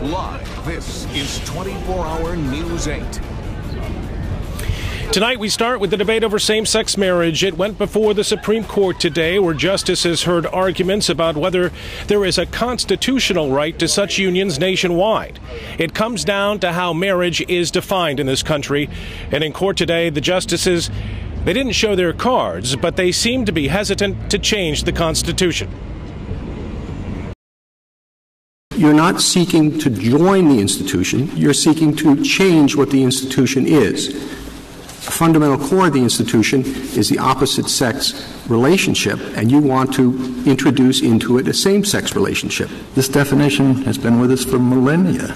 Live, this is 24-Hour News 8. Tonight we start with the debate over same-sex marriage. It went before the Supreme Court today, where justices heard arguments about whether there is a constitutional right to such unions nationwide. It comes down to how marriage is defined in this country. And in court today, the justices, they didn't show their cards, but they seemed to be hesitant to change the Constitution. You're not seeking to join the institution. You're seeking to change what the institution is. A fundamental core of the institution is the opposite-sex relationship, and you want to introduce into it a same-sex relationship. This definition has been with us for millennia,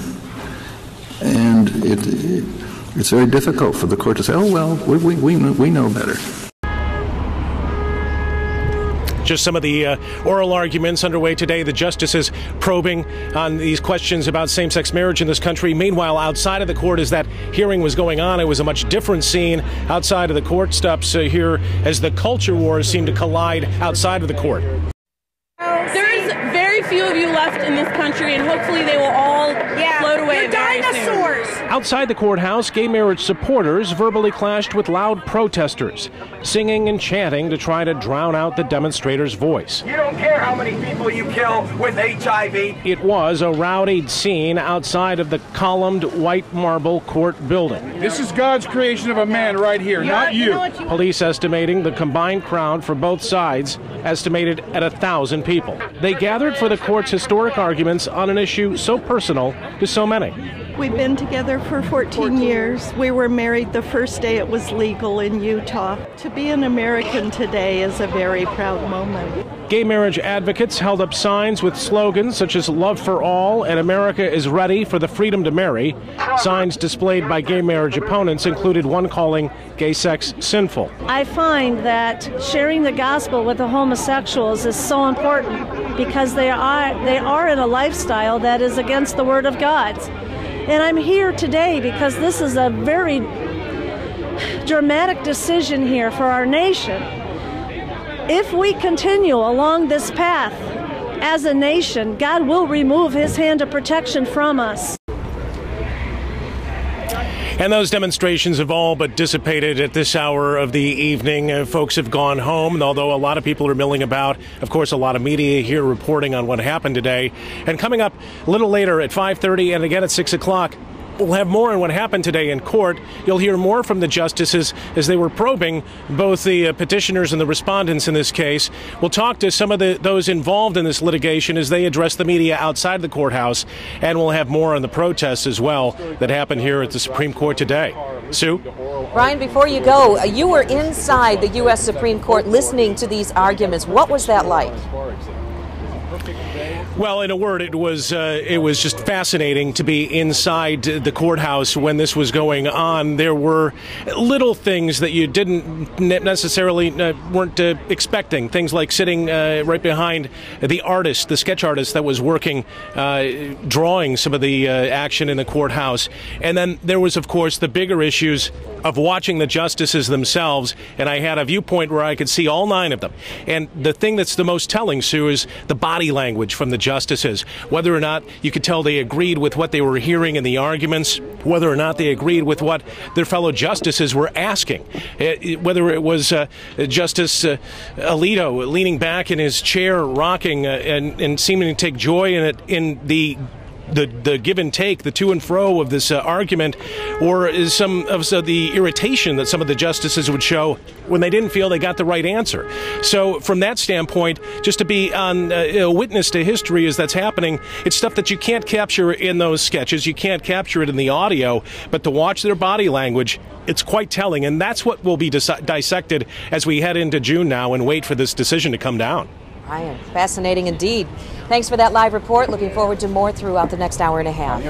and it's very difficult for the court to say, oh, well, we know better. Just some of the oral arguments underway today, the justices probing on these questions about same-sex marriage in this country. Meanwhile, outside of the court, as that hearing was going on, it was a much different scene outside of the court steps here as the culture wars seem to collide outside of the court. There's very few of you left in this country, and hopefully they will all float away very soon. Outside the courthouse, gay marriage supporters verbally clashed with loud protesters, singing and chanting to try to drown out the demonstrators' voice. You don't care how many people you kill with HIV. It was a rowdied scene outside of the columned white marble court building. This is God's creation of a man right here, not you. Police estimating the combined crowd for both sides estimated at 1,000 people. They gathered for the court's historic arguments on an issue so personal to so many. We've been together for 14 years. We were married the first day it was legal in Utah. To be an American today is a very proud moment. Gay marriage advocates held up signs with slogans such as "Love for All" and "America is ready for the freedom to marry." Signs displayed by gay marriage opponents included one calling gay sex sinful. I find that sharing the gospel with the homosexuals is so important because they are in a lifestyle that is against the Word of God. And I'm here today because this is a very dramatic decision here for our nation. If we continue along this path as a nation, God will remove His hand of protection from us. And those demonstrations have all but dissipated at this hour of the evening. Folks have gone home, and although a lot of people are milling about, of course, a lot of media here reporting on what happened today. And coming up a little later at 5:30 and again at 6 o'clock, we'll have more on what happened today in court. You'll hear more from the justices as they were probing both the petitioners and the respondents in this case. We'll talk to some of those involved in this litigation as they address the media outside the courthouse, and we'll have more on the protests as well that happened here at the Supreme Court today. Sue? Ryan, before you go, you were inside the U.S. Supreme Court listening to these arguments. What was that like? Well, in a word, it was just fascinating to be inside the courthouse when this was going on. There were little things that you didn't necessarily weren't expecting. Things like sitting right behind the artist, the sketch artist that was working, drawing some of the action in the courthouse. And then there was, of course, the bigger issues of watching the justices themselves. And I had a viewpoint where I could see all 9 of them. And the thing that's the most telling, Sue, is the body language from the justices, whether or not you could tell they agreed with what they were hearing in the arguments, whether or not they agreed with what their fellow justices were asking, whether it was Justice Alito leaning back in his chair, rocking and seeming to take joy in it, in the give and take, the to and fro of this argument, or is some of the irritation that some of the justices would show when they didn't feel they got the right answer. So from that standpoint, just to be on witness to history as that's happening, it's stuff that you can't capture in those sketches, you can't capture it in the audio, but to watch their body language, it's quite telling, and that's what will be dissected as we head into June now and wait for this decision to come down. Ryan, fascinating indeed. Thanks for that live report. Looking forward to more throughout the next hour and a half.